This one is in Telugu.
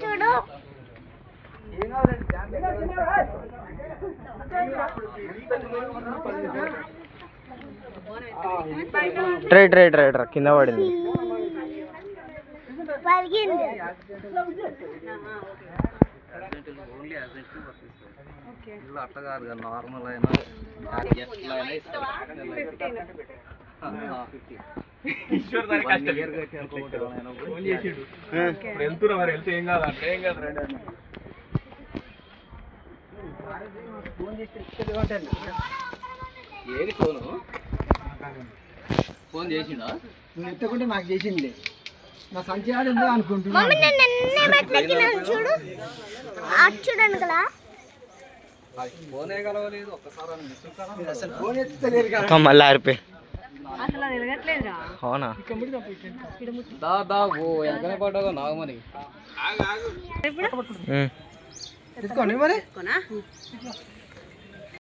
చూడు ట్రై ట్రై ట్రై ట్రై కింద పడింది. అట్లా కాదు కదా, నార్మల్ అయినా వెళ్తున్నా మరి, వెళ్తే ఏం కాదంటే ఏం కాదు. ఏది ఫోను ఫోన్ చేసిండా? నువ్వు ఎత్తకుంటే నాకు చేసింది. నా సంచి ఆడిందో అనుకుంటున్నా. ఫోనే కలవలేదు ఒక్కసారి. అసలు ఫోన్ ఎత్తలేరు కదా. మళ్ళీ ఆరిపోయి అవునా? దా ఓ ఎక్కనే పడ్డా నాకు మరి. తీసుకోండి మరి.